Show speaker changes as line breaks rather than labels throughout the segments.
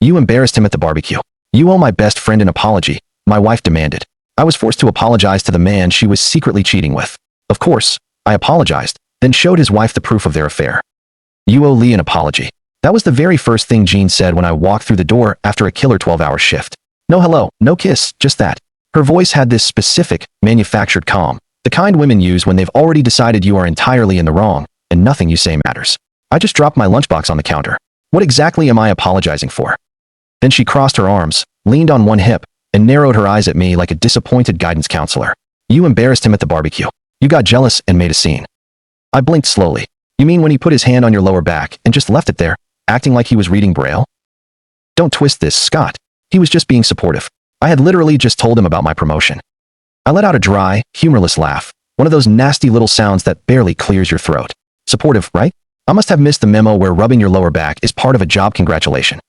You embarrassed him at the barbecue. You owe my best friend an apology, my wife demanded. I was forced to apologize to the man she was secretly cheating with. Of course, I apologized, then showed his wife the proof of their affair. You owe Lee an apology. That was the very first thing Jean said when I walked through the door after a killer 12-hour shift. No hello, no kiss, just that. Her voice had this specific, manufactured calm, the kind women use when they've already decided you are entirely in the wrong, and nothing you say matters. I just dropped my lunchbox on the counter. What exactly am I apologizing for? Then she crossed her arms, leaned on one hip, and narrowed her eyes at me like a disappointed guidance counselor. You embarrassed him at the barbecue. You got jealous and made a scene. I blinked slowly. You mean when he put his hand on your lower back and just left it there, acting like he was reading Braille? Don't twist this, Scott. He was just being supportive. I had literally just told him about my promotion. I let out a dry, humorless laugh, one of those nasty little sounds that barely clears your throat. Supportive, right? I must have missed the memo where rubbing your lower back is part of a job congratulation.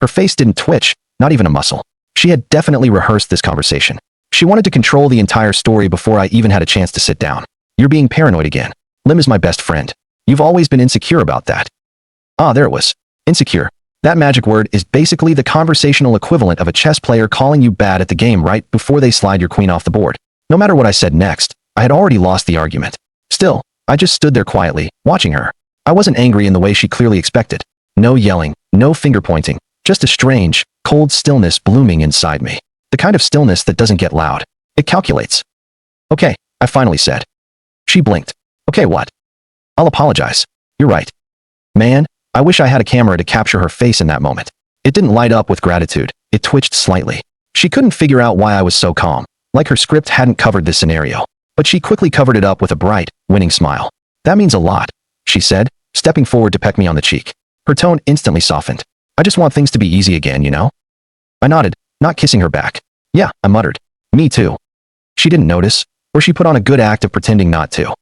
Her face didn't twitch, not even a muscle. She had definitely rehearsed this conversation. She wanted to control the entire story before I even had a chance to sit down. You're being paranoid again. Lim is my best friend. You've always been insecure about that. Ah, there it was. Insecure. That magic word is basically the conversational equivalent of a chess player calling you bad at the game right before they slide your queen off the board. No matter what I said next, I had already lost the argument. Still, I just stood there quietly, watching her. I wasn't angry in the way she clearly expected. No yelling, no finger pointing, just a strange, cold stillness blooming inside me. The kind of stillness that doesn't get loud. It calculates. Okay, I finally said. She blinked. Okay, what? I'll apologize. You're right. Man, I wish I had a camera to capture her face in that moment. It didn't light up with gratitude. It twitched slightly. She couldn't figure out why I was so calm, like her script hadn't covered this scenario. But she quickly covered it up with a bright, winning smile. That means a lot, she said, stepping forward to peck me on the cheek. Her tone instantly softened. I just want things to be easy again, you know? I nodded, not kissing her back. Yeah, I muttered. Me too. She didn't notice, or she put on a good act of pretending not to.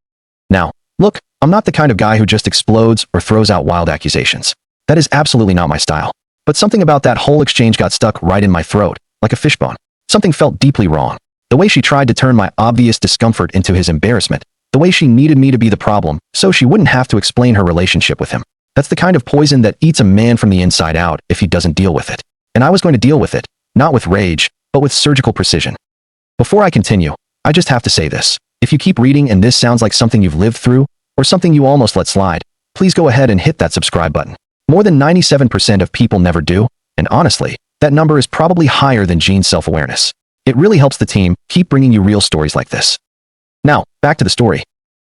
Now, look, I'm not the kind of guy who just explodes or throws out wild accusations. That is absolutely not my style. But something about that whole exchange got stuck right in my throat, like a fishbone. Something felt deeply wrong. The way she tried to turn my obvious discomfort into his embarrassment. The way she needed me to be the problem, so she wouldn't have to explain her relationship with him. That's the kind of poison that eats a man from the inside out if he doesn't deal with it. And I was going to deal with it, not with rage, but with surgical precision. Before I continue, I just have to say this. If you keep reading and this sounds like something you've lived through, or something you almost let slide, please go ahead and hit that subscribe button. More than 97% of people never do, and honestly, that number is probably higher than Jean's self-awareness. It really helps the team keep bringing you real stories like this. Now, back to the story.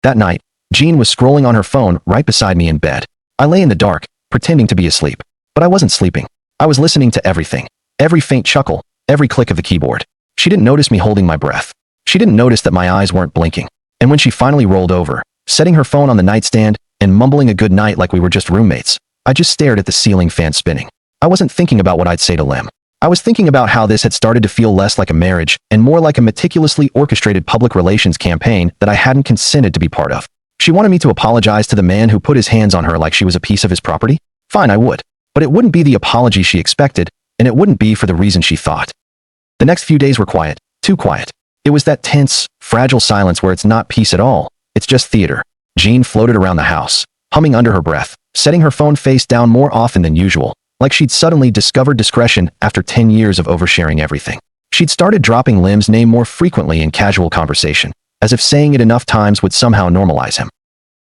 That night, Jean was scrolling on her phone right beside me in bed. I lay in the dark, pretending to be asleep. But I wasn't sleeping. I was listening to everything. Every faint chuckle, every click of the keyboard. She didn't notice me holding my breath. She didn't notice that my eyes weren't blinking. And when she finally rolled over, setting her phone on the nightstand and mumbling a good night like we were just roommates, I just stared at the ceiling fan spinning. I wasn't thinking about what I'd say to Lim. I was thinking about how this had started to feel less like a marriage and more like a meticulously orchestrated public relations campaign that I hadn't consented to be part of. She wanted me to apologize to the man who put his hands on her like she was a piece of his property? Fine, I would. But it wouldn't be the apology she expected, and it wouldn't be for the reason she thought. The next few days were quiet, too quiet. It was that tense, fragile silence where it's not peace at all, it's just theater. Jean floated around the house, humming under her breath, setting her phone face down more often than usual, like she'd suddenly discovered discretion after 10 years of oversharing everything. She'd started dropping Lim's name more frequently in casual conversation, as if saying it enough times would somehow normalize him.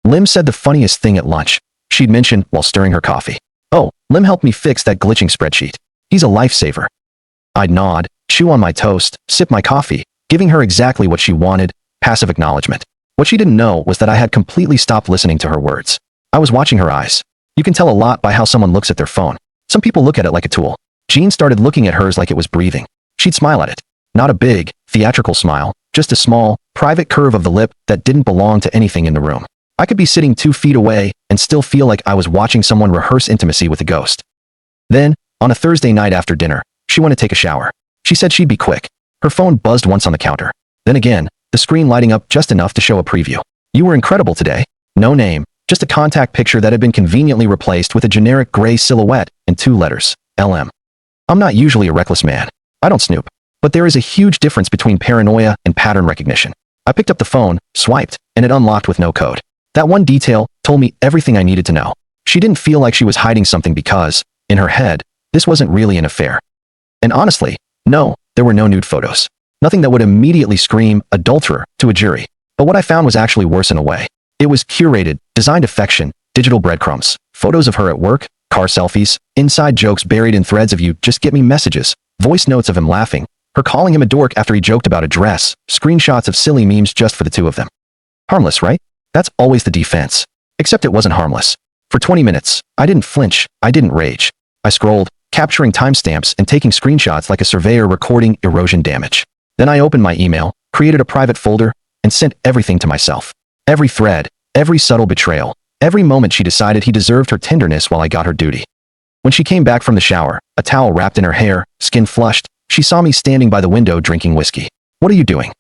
Lim said the funniest thing at lunch, she'd mentioned while stirring her coffee. Oh, Lim helped me fix that glitching spreadsheet. He's a lifesaver. I'd nod, chew on my toast, sip my coffee, giving her exactly what she wanted, passive acknowledgement. What she didn't know was that I had completely stopped listening to her words. I was watching her eyes. You can tell a lot by how someone looks at their phone. Some people look at it like a tool. Jean started looking at hers like it was breathing. She'd smile at it. Not a big, theatrical smile, just a small, private curve of the lip that didn't belong to anything in the room. I could be sitting 2 feet away and still feel like I was watching someone rehearse intimacy with a ghost. Then, on a Thursday night after dinner, she went to take a shower. She said she'd be quick. Her phone buzzed once on the counter. Then again, the screen lighting up just enough to show a preview. You were incredible today. No name, just a contact picture that had been conveniently replaced with a generic gray silhouette and 2 letters, LM. I'm not usually a reckless man. I don't snoop. But there is a huge difference between paranoia and pattern recognition. I picked up the phone, swiped, and it unlocked with no code. That one detail told me everything I needed to know. She didn't feel like she was hiding something because, in her head, This wasn't really an affair. And honestly, no, there were no nude photos. Nothing that would immediately scream adulterer to a jury. But what I found was actually worse in a way. It was curated, designed affection, digital breadcrumbs, photos of her at work, car selfies, inside jokes buried in threads of you just get me messages, voice notes of him laughing, her calling him a dork after he joked about a dress, screenshots of silly memes just for the two of them. Harmless, right? That's always the defense. Except it wasn't harmless. For 20 minutes, I didn't flinch, I didn't rage. I scrolled, capturing timestamps and taking screenshots like a surveyor recording erosion damage. Then I opened my email, created a private folder, and sent everything to myself. Every thread, every subtle betrayal, every moment she decided he deserved her tenderness while I got her duty. When she came back from the shower, a towel wrapped in her hair, skin flushed, she saw me standing by the window drinking whiskey. "What are you doing?"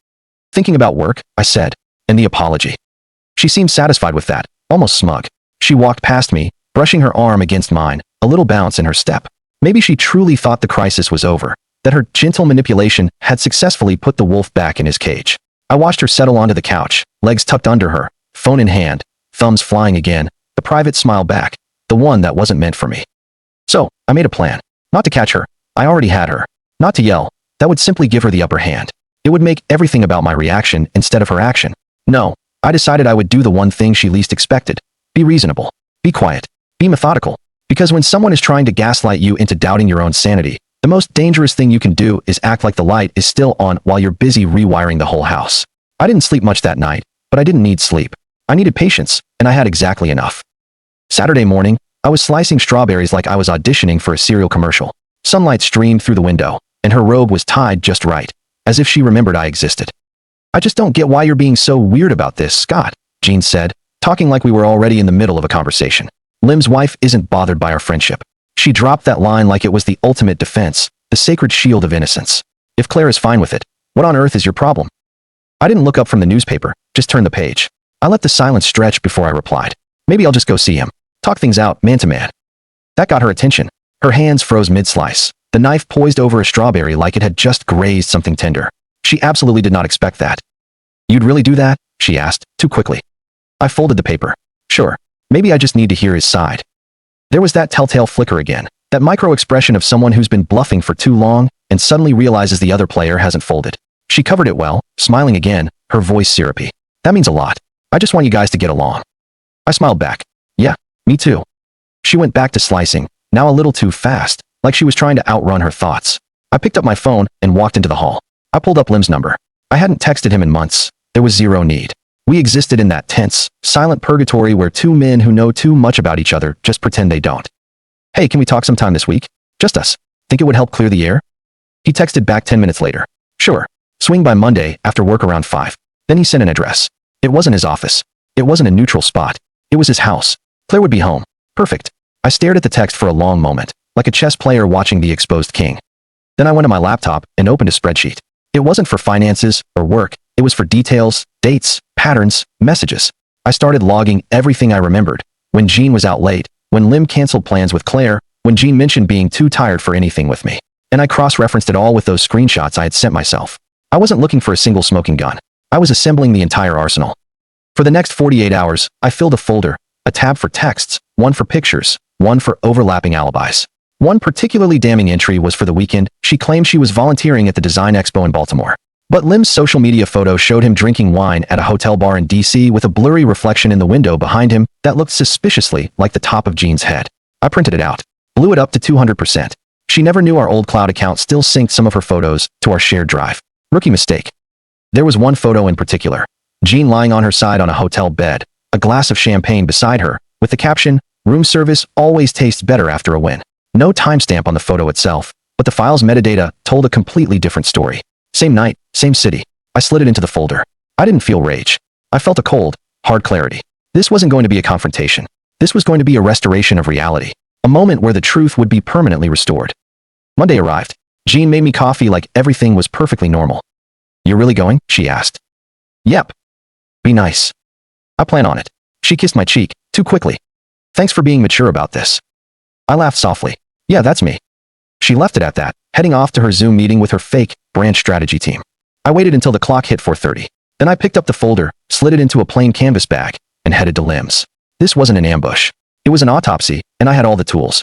"Thinking about work," I said, and the apology. She seemed satisfied with that, almost smug. She walked past me, brushing her arm against mine, a little bounce in her step. Maybe she truly thought the crisis was over, that her gentle manipulation had successfully put the wolf back in his cage. I watched her settle onto the couch, legs tucked under her, phone in hand, thumbs flying again, the private smile back, the one that wasn't meant for me. So, I made a plan. Not to catch her. I already had her. Not to yell. That would simply give her the upper hand. It would make everything about my reaction instead of her action. No, I decided I would do the one thing she least expected. Be reasonable. Be quiet. Be methodical. Because when someone is trying to gaslight you into doubting your own sanity, the most dangerous thing you can do is act like the light is still on while you're busy rewiring the whole house. I didn't sleep much that night, but I didn't need sleep. I needed patience, and I had exactly enough. Saturday morning, I was slicing strawberries like I was auditioning for a cereal commercial. Sunlight streamed through the window, and her robe was tied just right, as if she remembered I existed. "I just don't get why you're being so weird about this, Scott," Jean said, talking like we were already in the middle of a conversation. Lim's wife isn't bothered by our friendship. She dropped that line like it was the ultimate defense, the sacred shield of innocence. If Claire is fine with it, what on earth is your problem? I didn't look up from the newspaper, just turned the page. I let the silence stretch before I replied. Maybe I'll just go see him. Talk things out, man to man. That got her attention. Her hands froze mid-slice, the knife poised over a strawberry like it had just grazed something tender. She absolutely did not expect that. "You'd really do that?" she asked, too quickly. I folded the paper. Sure. Maybe I just need to hear his side. There was that telltale flicker again, that micro-expression of someone who's been bluffing for too long and suddenly realizes the other player hasn't folded. She covered it well, smiling again, her voice syrupy. "That means a lot. I just want you guys to get along." I smiled back. "Yeah, me too." She went back to slicing, now a little too fast, like she was trying to outrun her thoughts. I picked up my phone and walked into the hall. I pulled up Lim's number. I hadn't texted him in months. There was zero need. We existed in that tense, silent purgatory where two men who know too much about each other just pretend they don't. "Hey, can we talk sometime this week? Just us. Think it would help clear the air?" He texted back 10 minutes later. "Sure. Swing by Monday after work around 5. Then he sent an address. It wasn't his office. It wasn't a neutral spot. It was his house. Claire would be home. Perfect. I stared at the text for a long moment, like a chess player watching the exposed king. Then I went to my laptop and opened a spreadsheet. It wasn't for finances or work. It was for details, dates, patterns, messages. I started logging everything I remembered. When Jean was out late, when Lim canceled plans with Claire, when Jean mentioned being too tired for anything with me. And I cross-referenced it all with those screenshots I had sent myself. I wasn't looking for a single smoking gun. I was assembling the entire arsenal. For the next 48 hours, I filled a folder, a tab for texts, one for pictures, one for overlapping alibis. One particularly damning entry was for the weekend. She claimed she was volunteering at the Design Expo in Baltimore. But Lim's social media photo showed him drinking wine at a hotel bar in DC with a blurry reflection in the window behind him that looked suspiciously like the top of Jean's head. I printed it out, blew it up to 200%. She never knew our old cloud account still synced some of her photos to our shared drive. Rookie mistake. There was one photo in particular. Jean lying on her side on a hotel bed, a glass of champagne beside her, with the caption, "Room service always tastes better after a win." No timestamp on the photo itself, but the file's metadata told a completely different story. Same night, same city. I slid it into the folder. I didn't feel rage. I felt a cold, hard clarity. This wasn't going to be a confrontation. This was going to be a restoration of reality. A moment where the truth would be permanently restored. Monday arrived. Jean made me coffee like everything was perfectly normal. "You're really going?" she asked. "Yep." "Be nice." "I plan on it." She kissed my cheek, too quickly. "Thanks for being mature about this." I laughed softly. "Yeah, that's me." She left it at that, heading off to her Zoom meeting with her fake branch strategy team. I waited until the clock hit 4:30. Then I picked up the folder, slid it into a plain canvas bag, and headed to Lim's. This wasn't an ambush. It was an autopsy, and I had all the tools.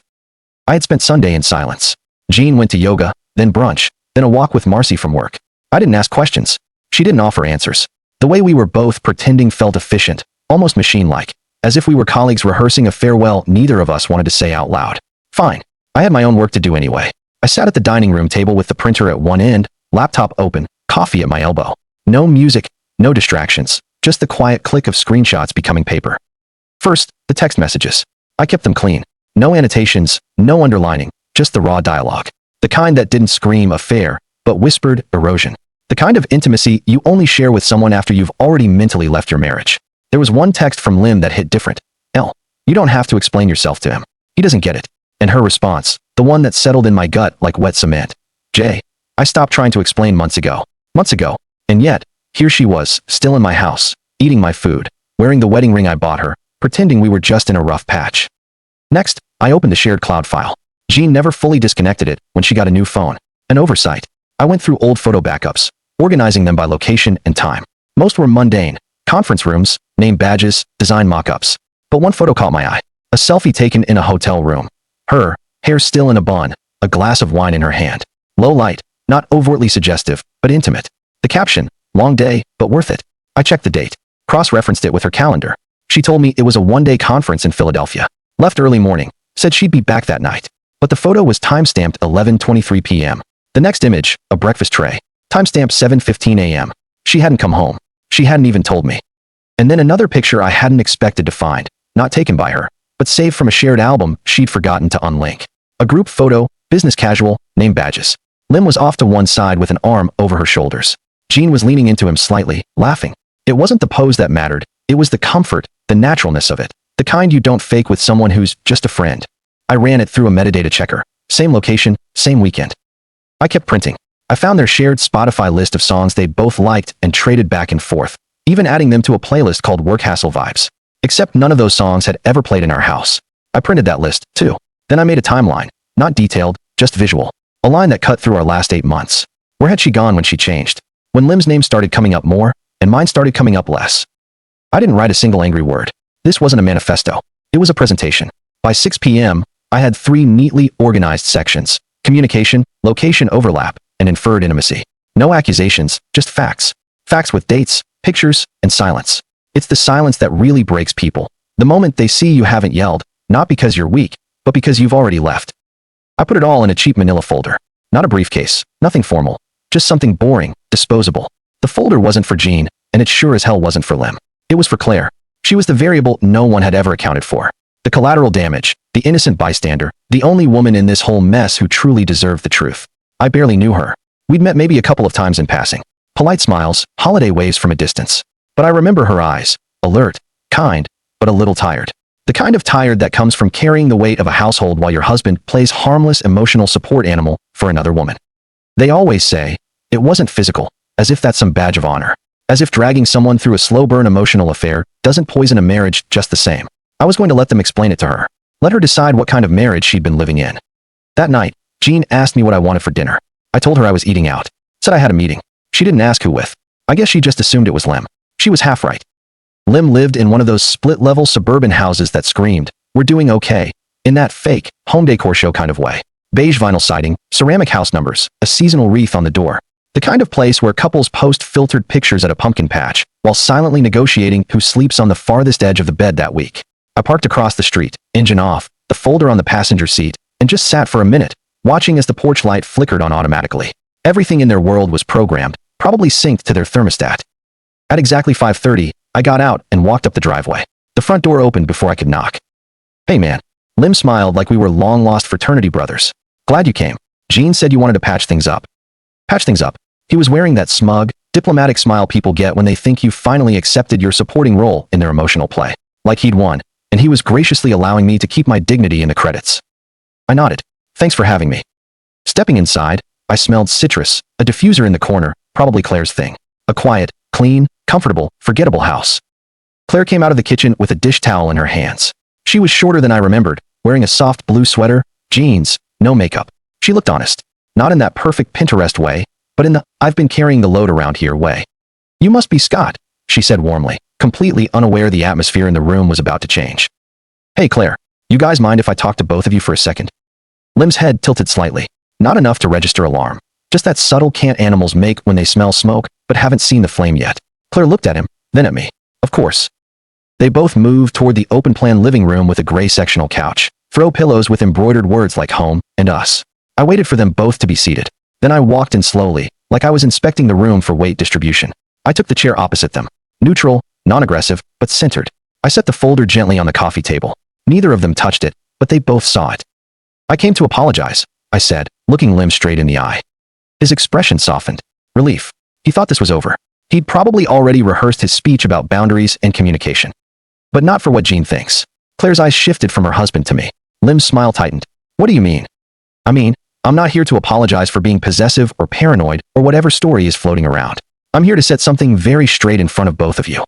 I had spent Sunday in silence. Jean went to yoga, then brunch, then a walk with Marcy from work. I didn't ask questions. She didn't offer answers. The way we were both pretending felt efficient, almost machine-like, as if we were colleagues rehearsing a farewell neither of us wanted to say out loud. Fine. I had my own work to do anyway. I sat at the dining room table with the printer at one end, laptop open, coffee at my elbow. No music, no distractions, just the quiet click of screenshots becoming paper. First, the text messages. I kept them clean. No annotations, no underlining, just the raw dialogue. The kind that didn't scream affair, but whispered erosion. The kind of intimacy you only share with someone after you've already mentally left your marriage. There was one text from Lim that hit different. L. You don't have to explain yourself to him. He doesn't get it. And her response, the one that settled in my gut like wet cement. J. I stopped trying to explain months ago. And yet, here she was, still in my house, eating my food, wearing the wedding ring I bought her, pretending we were just in a rough patch. Next, I opened the shared cloud file. Jean never fully disconnected it when she got a new phone. An oversight. I went through old photo backups, organizing them by location and time. Most were mundane. Conference rooms, name badges, design mock-ups. But one photo caught my eye. A selfie taken in a hotel room. Her, hair still in a bun, a glass of wine in her hand. Low light, not overtly suggestive, but intimate. The caption, long day, but worth it. I checked the date. Cross-referenced it with her calendar. She told me it was a one-day conference in Philadelphia. Left early morning. Said she'd be back that night. But the photo was time-stamped 11:23 p.m. The next image, a breakfast tray. Timestamp 7:15 a.m. She hadn't come home. She hadn't even told me. And then another picture I hadn't expected to find, not taken by her, but saved from a shared album she'd forgotten to unlink. A group photo, business casual, name badges. Lim was off to one side with an arm over her shoulders. Jean was leaning into him slightly, laughing. It wasn't the pose that mattered, it was the comfort, the naturalness of it. The kind you don't fake with someone who's just a friend. I ran it through a metadata checker. Same location, same weekend. I kept printing. I found their shared Spotify list of songs they'd both liked and traded back and forth, even adding them to a playlist called Work Hassle Vibes. Except none of those songs had ever played in our house. I printed that list, too. Then I made a timeline, not detailed, just visual. A line that cut through our last 8 months. Where had she gone when she changed? When Lim's name started coming up more, and mine started coming up less. I didn't write a single angry word. This wasn't a manifesto. It was a presentation. By 6 p.m., I had 3 neatly organized sections. Communication, location overlap, and inferred intimacy. No accusations, just facts. Facts with dates, pictures, and silence. It's the silence that really breaks people. The moment they see you haven't yelled, not because you're weak, but because you've already left. I put it all in a cheap manila folder. Not a briefcase, nothing formal. Just something boring, disposable. The folder wasn't for Jean, and it sure as hell wasn't for Lim. It was for Claire. She was the variable no one had ever accounted for. The collateral damage, the innocent bystander, the only woman in this whole mess who truly deserved the truth. I barely knew her. We'd met maybe a couple of times in passing. Polite smiles, holiday waves from a distance. But I remember her eyes, alert, kind, but a little tired. The kind of tired that comes from carrying the weight of a household while your husband plays harmless emotional support animal for another woman. They always say, it wasn't physical, as if that's some badge of honor. As if dragging someone through a slow-burn emotional affair doesn't poison a marriage just the same. I was going to let them explain it to her. Let her decide what kind of marriage she'd been living in. That night, Jean asked me what I wanted for dinner. I told her I was eating out. Said I had a meeting. She didn't ask who with. I guess she just assumed it was Lim. She was half right. Lim lived in one of those split-level suburban houses that screamed, "We're doing okay," in that fake, home decor show kind of way. Beige vinyl siding, ceramic house numbers, a seasonal wreath on the door. The kind of place where couples post filtered pictures at a pumpkin patch, while silently negotiating who sleeps on the farthest edge of the bed that week. I parked across the street, engine off, the folder on the passenger seat, and just sat for a minute, watching as the porch light flickered on automatically. Everything in their world was programmed, probably synced to their thermostat. At exactly 5:30, I got out and walked up the driveway. The front door opened before I could knock. "Hey man." Lim smiled like we were long-lost fraternity brothers. "Glad you came. Jean said you wanted to patch things up." Patch things up. He was wearing that smug, diplomatic smile people get when they think you finally accepted your supporting role in their emotional play. Like he'd won, and he was graciously allowing me to keep my dignity in the credits. I nodded. "Thanks for having me." Stepping inside, I smelled citrus, a diffuser in the corner, probably Claire's thing. A quiet, clean, comfortable, forgettable house. Claire came out of the kitchen with a dish towel in her hands. She was shorter than I remembered, wearing a soft blue sweater, jeans, no makeup. She looked honest. Not in that perfect Pinterest way, but in the "I've been carrying the load around here" way. "You must be Scott," she said warmly, completely unaware the atmosphere in the room was about to change. "Hey Claire, you guys mind if I talk to both of you for a second?" Lim's head tilted slightly. Not enough to register alarm. Just that subtle cant animals make when they smell smoke, but haven't seen the flame yet. Claire looked at him, then at me. Of course. They both moved toward the open-plan living room with a gray sectional couch. Throw pillows with embroidered words like home and us. I waited for them both to be seated. Then I walked in slowly, like I was inspecting the room for weight distribution. I took the chair opposite them. Neutral, non-aggressive, but centered. I set the folder gently on the coffee table. Neither of them touched it, but they both saw it. I came to apologize, I said, looking Lim straight in the eye. His expression softened. Relief. He thought this was over. He'd probably already rehearsed his speech about boundaries and communication. But not for what Jean thinks. Claire's eyes shifted from her husband to me. Lim's smile tightened. What do you mean? I mean, I'm not here to apologize for being possessive or paranoid or whatever story is floating around. I'm here to set something very straight in front of both of you.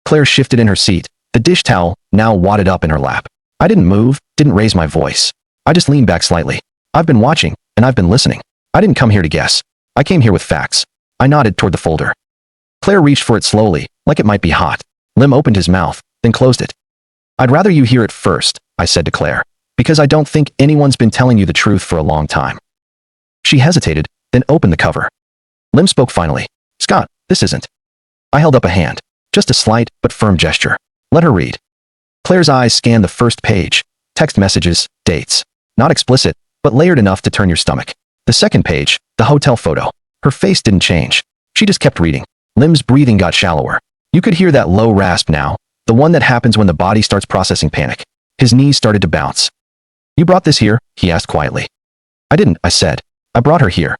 Claire shifted in her seat, the dish towel now wadded up in her lap. I didn't move, didn't raise my voice. I just leaned back slightly. I've been watching, and I've been listening. I didn't come here to guess. I came here with facts. I nodded toward the folder. Claire reached for it slowly, like it might be hot. Lim opened his mouth, then closed it. I'd rather you hear it first, I said to Claire, because I don't think anyone's been telling you the truth for a long time. She hesitated, then opened the cover. Lim spoke finally. Scott, this isn't. I held up a hand. Just a slight, but firm gesture. Let her read. Claire's eyes scanned the first page. Text messages, dates. Not explicit, but layered enough to turn your stomach. The second page, the hotel photo. Her face didn't change. She just kept reading. Lim's breathing got shallower. You could hear that low rasp now, the one that happens when the body starts processing panic. His knees started to bounce. You brought this here? He asked quietly. I didn't, I said. I brought her here.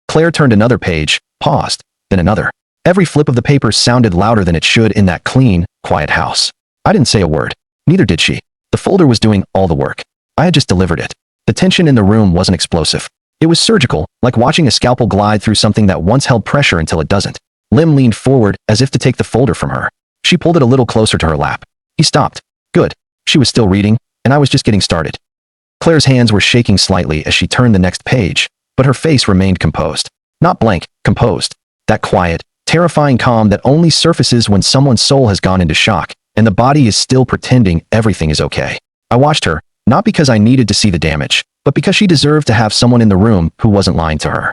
Claire turned another page, paused, then another. Every flip of the paper sounded louder than it should in that clean, quiet house. I didn't say a word. Neither did she. The folder was doing all the work. I had just delivered it. The tension in the room wasn't explosive. It was surgical, like watching a scalpel glide through something that once held pressure until it doesn't. Lim leaned forward as if to take the folder from her. She pulled it a little closer to her lap. He stopped. Good. She was still reading, and I was just getting started. Claire's hands were shaking slightly as she turned the next page, but her face remained composed. Not blank, composed. That quiet, terrifying calm that only surfaces when someone's soul has gone into shock, and the body is still pretending everything is okay. I watched her, not because I needed to see the damage, but because she deserved to have someone in the room who wasn't lying to her.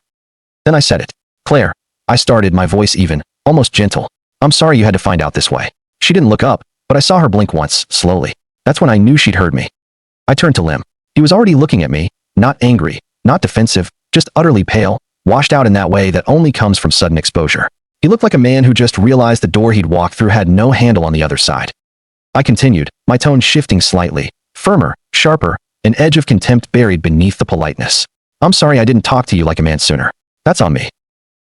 Then I said it. Claire, I started, my voice even, almost gentle. I'm sorry you had to find out this way. She didn't look up, but I saw her blink once, slowly. That's when I knew she'd heard me. I turned to Lim. He was already looking at me, not angry, not defensive, just utterly pale, washed out in that way that only comes from sudden exposure. He looked like a man who just realized the door he'd walked through had no handle on the other side. I continued, my tone shifting slightly, firmer, sharper, an edge of contempt buried beneath the politeness. I'm sorry I didn't talk to you like a man sooner. That's on me.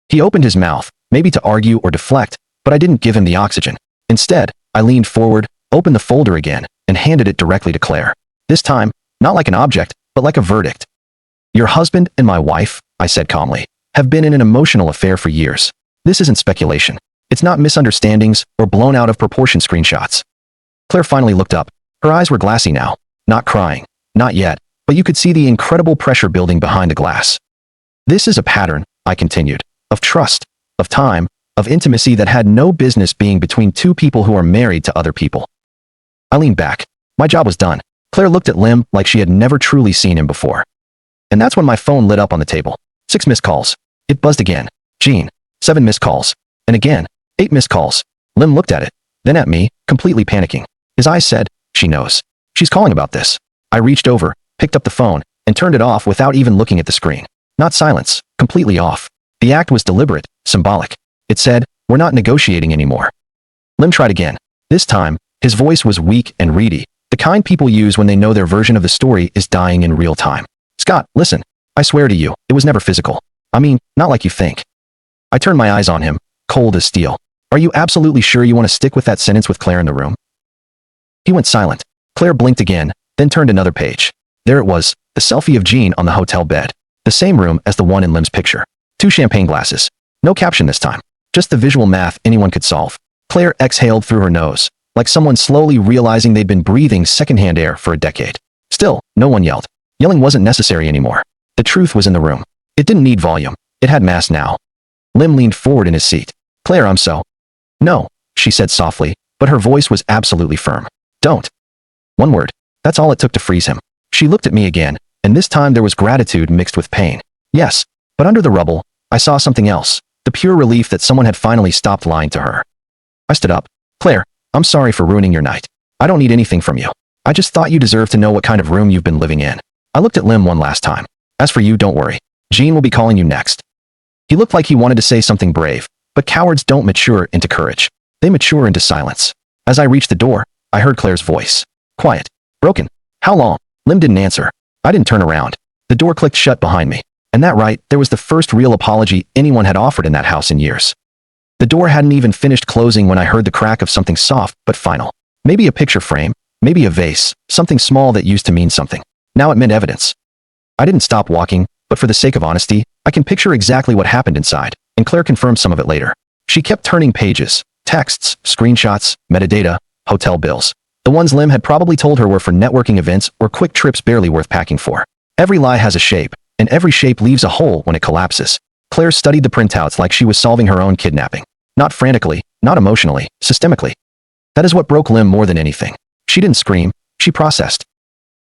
He opened his mouth, maybe to argue or deflect, but I didn't give him the oxygen. Instead, I leaned forward, opened the folder again, and handed it directly to Claire. This time, not like an object, but like a verdict. Your husband and my wife, I said calmly, have been in an emotional affair for years. This isn't speculation. It's not misunderstandings or blown out of proportion screenshots. Claire finally looked up. Her eyes were glassy now. Not crying. Not yet, but you could see the incredible pressure building behind the glass. This is a pattern, I continued, of trust, of time, of intimacy that had no business being between two people who are married to other people. I leaned back. My job was done. Claire looked at Lim like she had never truly seen him before. And that's when my phone lit up on the table. 6 missed calls. It buzzed again. Jean. 7 missed calls. And again. 8 missed calls. Lim looked at it, then at me, completely panicking. His eyes said, she knows. She's calling about this. I reached over, picked up the phone, and turned it off without even looking at the screen. Not silence, completely off. The act was deliberate, symbolic. It said, we're not negotiating anymore. Lim tried again. This time, his voice was weak and reedy, the kind people use when they know their version of the story is dying in real time. Scott, listen. I swear to you, it was never physical. I mean, not like you think. I turned my eyes on him, cold as steel. Are you absolutely sure you want to stick with that sentence with Claire in the room? He went silent. Claire blinked again, then turned another page. There it was, the selfie of Jean on the hotel bed. The same room as the one in Lim's picture. 2 champagne glasses. No caption this time. Just the visual math anyone could solve. Claire exhaled through her nose, like someone slowly realizing they'd been breathing secondhand air for a decade. Still, no one yelled. Yelling wasn't necessary anymore. The truth was in the room. It didn't need volume. It had mass now. Lim leaned forward in his seat. Claire, I'm so. No, she said softly, but her voice was absolutely firm. Don't. One word. That's all it took to freeze him. She looked at me again, and this time there was gratitude mixed with pain. Yes, but under the rubble, I saw something else, the pure relief that someone had finally stopped lying to her. I stood up. Claire, I'm sorry for ruining your night. I don't need anything from you. I just thought you deserved to know what kind of room you've been living in. I looked at Lim one last time. As for you, don't worry. Jean will be calling you next. He looked like he wanted to say something brave, but cowards don't mature into courage. They mature into silence. As I reached the door, I heard Claire's voice. Quiet. Broken. How long? Lim didn't answer. I didn't turn around. The door clicked shut behind me. And that right, there was the first real apology anyone had offered in that house in years. The door hadn't even finished closing when I heard the crack of something soft but final. Maybe a picture frame, maybe a vase, something small that used to mean something. Now it meant evidence. I didn't stop walking, but for the sake of honesty, I can picture exactly what happened inside, and Claire confirmed some of it later. She kept turning pages, texts, screenshots, metadata, hotel bills. The ones Lim had probably told her were for networking events or quick trips barely worth packing for. Every lie has a shape, and every shape leaves a hole when it collapses. Claire studied the printouts like she was solving her own kidnapping. Not frantically, not emotionally, systemically. That is what broke Lim more than anything. She didn't scream, she processed.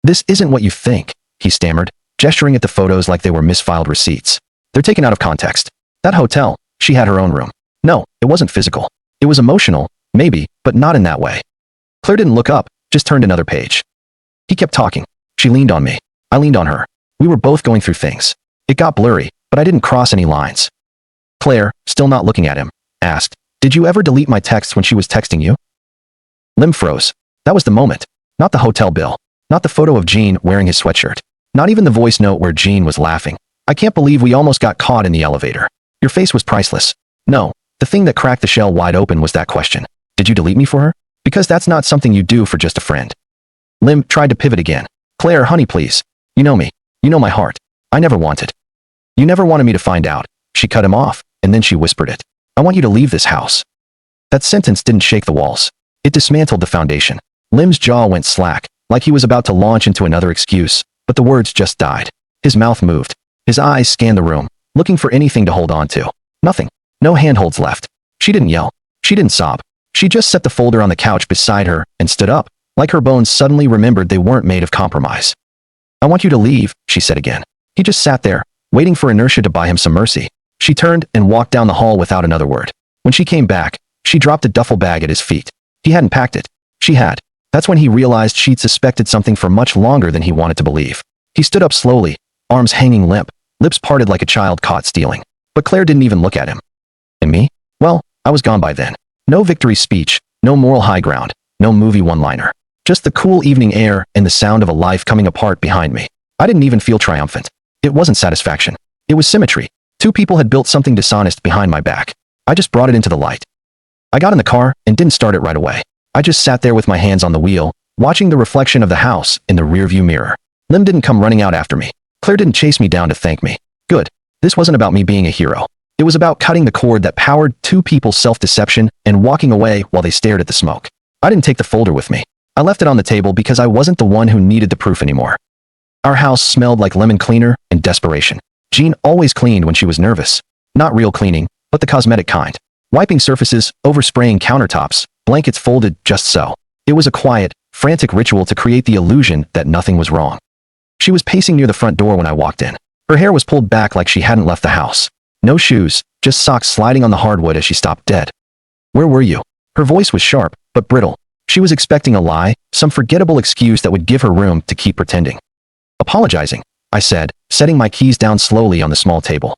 This isn't what you think, he stammered, gesturing at the photos like they were misfiled receipts. They're taken out of context. That hotel, she had her own room. No, it wasn't physical. It was emotional, maybe, but not in that way. Claire didn't look up, just turned another page. He kept talking. She leaned on me. I leaned on her. We were both going through things. It got blurry, but I didn't cross any lines. Claire, still not looking at him, asked, "Did you ever delete my texts when she was texting you?" Lim froze. That was the moment. Not the hotel bill. Not the photo of Jean wearing his sweatshirt. Not even the voice note where Jean was laughing. I can't believe we almost got caught in the elevator. Your face was priceless. No, the thing that cracked the shell wide open was that question. Did you delete me for her? Because that's not something you do for just a friend. Lim tried to pivot again. Claire, honey, please. You know me. You know my heart. I never wanted. You never wanted me to find out. She cut him off, and then she whispered it. I want you to leave this house. That sentence didn't shake the walls. It dismantled the foundation. Lim's jaw went slack, like he was about to launch into another excuse, but the words just died. His mouth moved. His eyes scanned the room, looking for anything to hold on to. Nothing. No handholds left. She didn't yell. She didn't sob. She just set the folder on the couch beside her and stood up, like her bones suddenly remembered they weren't made of compromise. I want you to leave, she said again. He just sat there, waiting for inertia to buy him some mercy. She turned and walked down the hall without another word. When she came back, she dropped a duffel bag at his feet. He hadn't packed it. She had. That's when he realized she'd suspected something for much longer than he wanted to believe. He stood up slowly, arms hanging limp, lips parted like a child caught stealing. But Claire didn't even look at him. And me? Well, I was gone by then. No victory speech, no moral high ground, no movie one-liner. Just the cool evening air and the sound of a life coming apart behind me. I didn't even feel triumphant. It wasn't satisfaction. It was symmetry. Two people had built something dishonest behind my back. I just brought it into the light. I got in the car and didn't start it right away. I just sat there with my hands on the wheel, watching the reflection of the house in the rearview mirror. Lim didn't come running out after me. Claire didn't chase me down to thank me. Good. This wasn't about me being a hero. It was about cutting the cord that powered two people's self-deception and walking away while they stared at the smoke. I didn't take the folder with me. I left it on the table because I wasn't the one who needed the proof anymore. Our house smelled like lemon cleaner and desperation. Jean always cleaned when she was nervous. Not real cleaning, but the cosmetic kind. Wiping surfaces, overspraying countertops, blankets folded just so. It was a quiet, frantic ritual to create the illusion that nothing was wrong. She was pacing near the front door when I walked in. Her hair was pulled back like she hadn't left the house. No shoes, just socks sliding on the hardwood as she stopped dead. Where were you? Her voice was sharp, but brittle. She was expecting a lie, some forgettable excuse that would give her room to keep pretending. Apologizing, I said, setting my keys down slowly on the small table.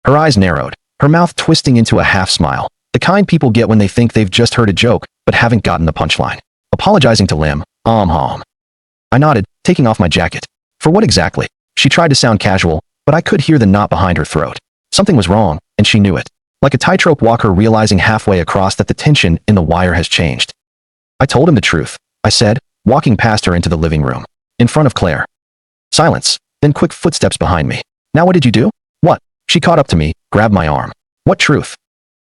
Her eyes narrowed, her mouth twisting into a half smile, the kind people get when they think they've just heard a joke but haven't gotten the punchline. Apologizing to Lim, I nodded, taking off my jacket. For what exactly? She tried to sound casual, but I could hear the knot behind her throat. Something was wrong, and she knew it. Like a tightrope walker realizing halfway across that the tension in the wire has changed. I told him the truth, I said, walking past her into the living room. In front of Claire. Silence, then quick footsteps behind me. Now what did you do? What? She caught up to me, grabbed my arm. What truth?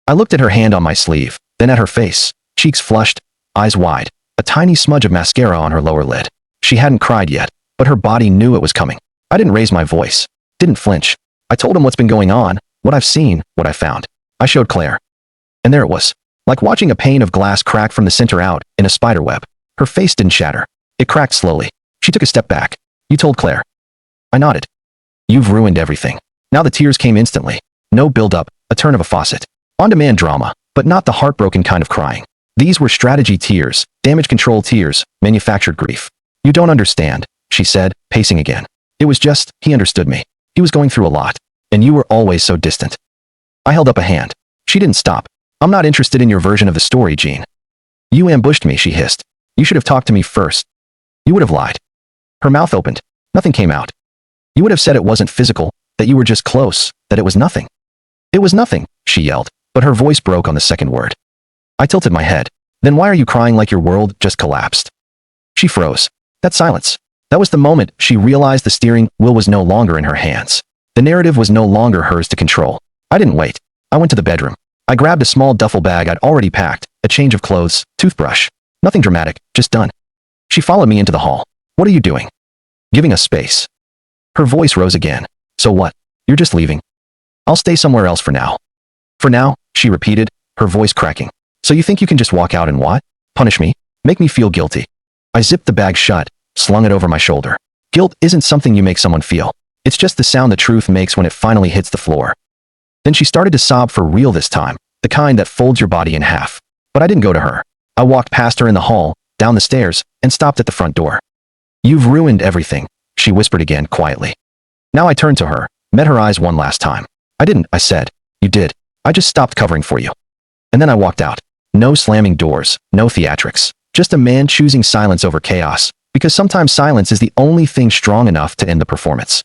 I looked at her hand on my sleeve, then at her face, cheeks flushed, eyes wide, a tiny smudge of mascara on her lower lid. She hadn't cried yet, but her body knew it was coming. I didn't raise my voice, didn't flinch. I told him what's been going on, what I've seen, what I found. I showed Claire. And there it was. Like watching a pane of glass crack from the center out in a spider web. Her face didn't shatter. It cracked slowly. She took a step back. You told Claire. I nodded. You've ruined everything. Now the tears came instantly. No build-up, a turn of a faucet. On-demand drama, but not the heartbroken kind of crying. These were strategy tears, damage control tears, manufactured grief. You don't understand, she said, pacing again. It was just, he understood me. He was going through a lot. And you were always so distant. I held up a hand. She didn't stop. I'm not interested in your version of the story, Jean. You ambushed me, she hissed. You should have talked to me first. You would have lied. Her mouth opened. Nothing came out. You would have said it wasn't physical, that you were just close, that it was nothing. It was nothing, she yelled, but her voice broke on the second word. I tilted my head. Then why are you crying like your world just collapsed? She froze. That silence. That was the moment she realized the steering wheel was no longer in her hands. The narrative was no longer hers to control. I didn't wait. I went to the bedroom. I grabbed a small duffel bag I'd already packed, a change of clothes, toothbrush. Nothing dramatic, just done. She followed me into the hall. What are you doing? Giving us space. Her voice rose again. So what? You're just leaving? I'll stay somewhere else for now. For now, she repeated, her voice cracking. So you think you can just walk out and what? Punish me? Make me feel guilty? I zipped the bag shut, slung it over my shoulder. Guilt isn't something you make someone feel. It's just the sound the truth makes when it finally hits the floor. Then she started to sob for real this time, the kind that folds your body in half. But I didn't go to her. I walked past her in the hall, down the stairs, and stopped at the front door. You've ruined everything, she whispered again quietly. Now I turned to her, met her eyes one last time. I didn't, I said. You did. I just stopped covering for you. And then I walked out. No slamming doors, no theatrics. Just a man choosing silence over chaos, because sometimes silence is the only thing strong enough to end the performance.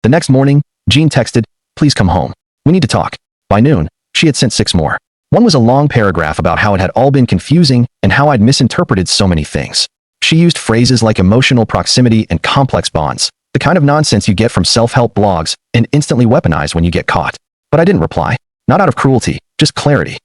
The next morning, Jean texted, please come home. We need to talk. By noon, she had sent 6 more. One was a long paragraph about how it had all been confusing and how I'd misinterpreted so many things. She used phrases like emotional proximity and complex bonds, the kind of nonsense you get from self-help blogs and instantly weaponize when you get caught. But I didn't reply. Not out of cruelty, just clarity.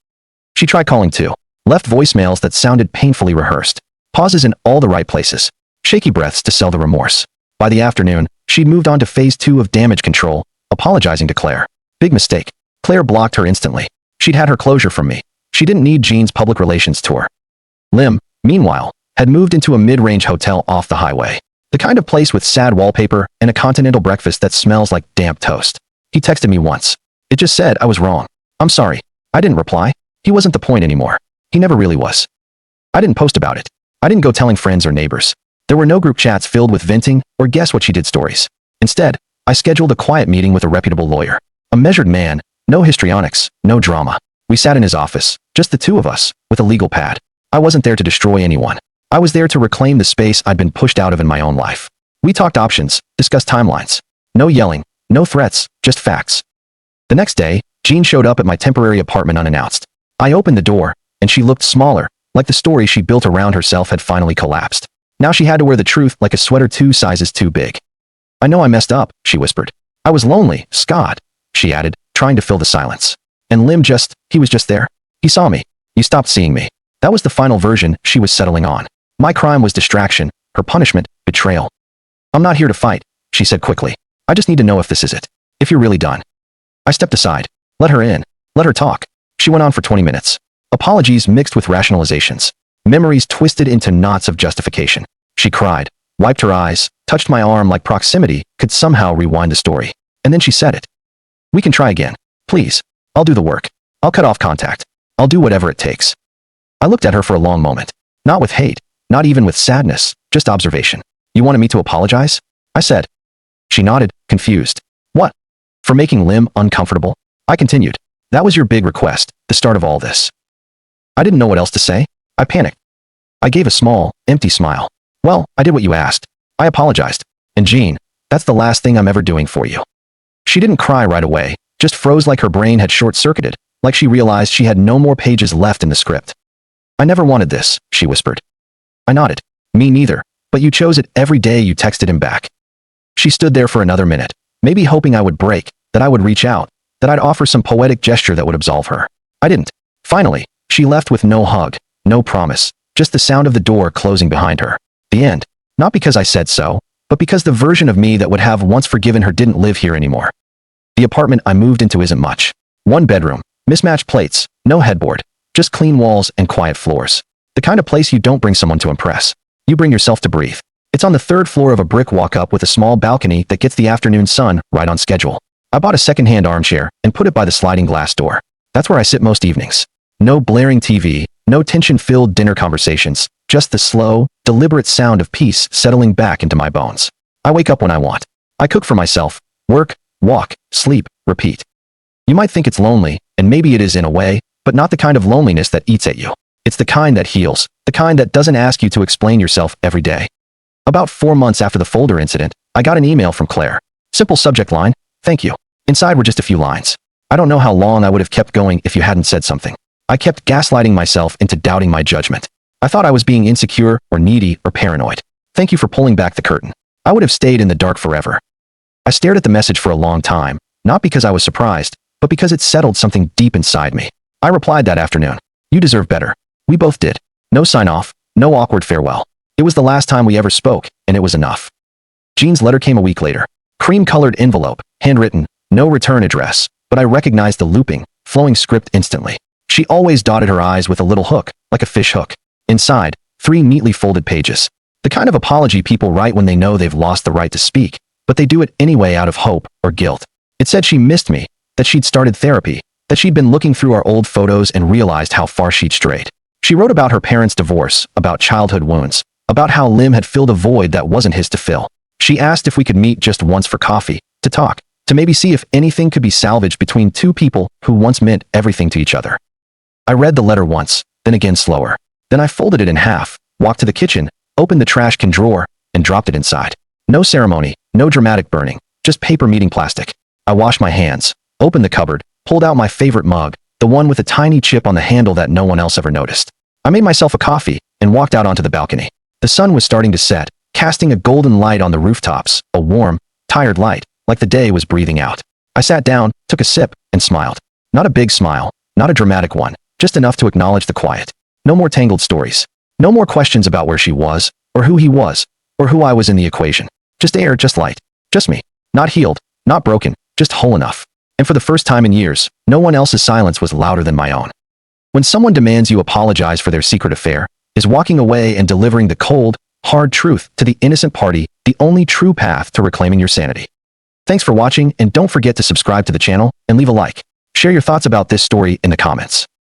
She tried calling too. Left voicemails that sounded painfully rehearsed. Pauses in all the right places. Shaky breaths to sell the remorse. By the afternoon, she'd moved on to phase 2 of damage control, apologizing to Claire. Big mistake. Claire blocked her instantly. She'd had her closure from me. She didn't need Jean's public relations tour. Lim, meanwhile, had moved into a mid-range hotel off the highway. The kind of place with sad wallpaper and a continental breakfast that smells like damp toast. He texted me once. It just said I was wrong. I'm sorry. I didn't reply. He wasn't the point anymore. He never really was. I didn't post about it. I didn't go telling friends or neighbors. There were no group chats filled with venting or guess what she did stories. Instead, I scheduled a quiet meeting with a reputable lawyer. A measured man, no histrionics, no drama. We sat in his office, just the two of us, with a legal pad. I wasn't there to destroy anyone. I was there to reclaim the space I'd been pushed out of in my own life. We talked options, discussed timelines. No yelling, no threats, just facts. The next day, Jean showed up at my temporary apartment unannounced. I opened the door, and she looked smaller, like the story she built around herself had finally collapsed. Now she had to wear the truth like a sweater 2 sizes too big. I know I messed up, she whispered. I was lonely, Scott, she added, trying to fill the silence. And Lim he was just there. He saw me. You stopped seeing me. That was the final version she was settling on. My crime was distraction, her punishment, betrayal. I'm not here to fight, she said quickly. I just need to know if this is it. If you're really done. I stepped aside. Let her in. Let her talk. She went on for 20 minutes. Apologies mixed with rationalizations. Memories twisted into knots of justification. She cried, wiped her eyes, touched my arm like proximity could somehow rewind the story. And then she said it. We can try again. Please. I'll do the work. I'll cut off contact. I'll do whatever it takes. I looked at her for a long moment. Not with hate. Not even with sadness. Just observation. You wanted me to apologize? I said. She nodded, confused. What? For making Lim uncomfortable? I continued. That was your big request, the start of all this. I didn't know what else to say. I panicked. I gave a small, empty smile. Well, I did what you asked. I apologized. And Jean, that's the last thing I'm ever doing for you. She didn't cry right away, just froze like her brain had short-circuited, like she realized she had no more pages left in the script. I never wanted this, she whispered. I nodded. Me neither, but you chose it every day you texted him back. She stood there for another minute, maybe hoping I would break, that I would reach out, that I'd offer some poetic gesture that would absolve her. I didn't. Finally, she left with no hug, no promise, just the sound of the door closing behind her. The end. Not because I said so, but because the version of me that would have once forgiven her didn't live here anymore. The apartment I moved into isn't much. 1 bedroom, mismatched plates, no headboard, just clean walls and quiet floors. The kind of place you don't bring someone to impress. You bring yourself to breathe. It's on the third floor of a brick walk-up with a small balcony that gets the afternoon sun right on schedule. I bought a second-hand armchair and put it by the sliding glass door. That's where I sit most evenings. No blaring TV, no tension-filled dinner conversations, just the slow, deliberate sound of peace settling back into my bones. I wake up when I want. I cook for myself, work, walk, sleep, repeat. You might think it's lonely, and maybe it is in a way, but not the kind of loneliness that eats at you. It's the kind that heals, the kind that doesn't ask you to explain yourself every day. About 4 months after the folder incident, I got an email from Claire. Simple subject line, "Thank you." Inside were just a few lines. I don't know how long I would have kept going if you hadn't said something. I kept gaslighting myself into doubting my judgment. I thought I was being insecure or needy or paranoid. Thank you for pulling back the curtain. I would have stayed in the dark forever. I stared at the message for a long time, not because I was surprised, but because it settled something deep inside me. I replied that afternoon. "You deserve better." We both did. No sign-off, no awkward farewell. It was the last time we ever spoke, and it was enough. Jean's letter came a week later. Cream-colored envelope, handwritten, no return address, but I recognized the looping, flowing script instantly. She always dotted her I's with a little hook, like a fish hook. Inside, 3 neatly folded pages. The kind of apology people write when they know they've lost the right to speak, but they do it anyway out of hope or guilt. It said she missed me, that she'd started therapy, that she'd been looking through our old photos and realized how far she'd strayed. She wrote about her parents' divorce, about childhood wounds, about how Lim had filled a void that wasn't his to fill. She asked if we could meet just once for coffee, to talk, to maybe see if anything could be salvaged between two people who once meant everything to each other. I read the letter once, then again slower. Then I folded it in half, walked to the kitchen, opened the trash can drawer, and dropped it inside. No ceremony, no dramatic burning, just paper meeting plastic. I washed my hands, opened the cupboard, pulled out my favorite mug, the one with a tiny chip on the handle that no one else ever noticed. I made myself a coffee and walked out onto the balcony. The sun was starting to set, casting a golden light on the rooftops, a warm, tired light, like the day was breathing out. I sat down, took a sip, and smiled. Not a big smile, not a dramatic one, just enough to acknowledge the quiet. No more tangled stories. No more questions about where she was, or who he was, or who I was in the equation. Just air, just light. Just me. Not healed, not broken, just whole enough. And for the first time in years, no one else's silence was louder than my own. When someone demands you apologize for their secret affair, is walking away and delivering the cold, hard truth to the innocent party the only true path to reclaiming your sanity? Thanks for watching, and don't forget to subscribe to the channel and leave a like. Share your thoughts about this story in the comments.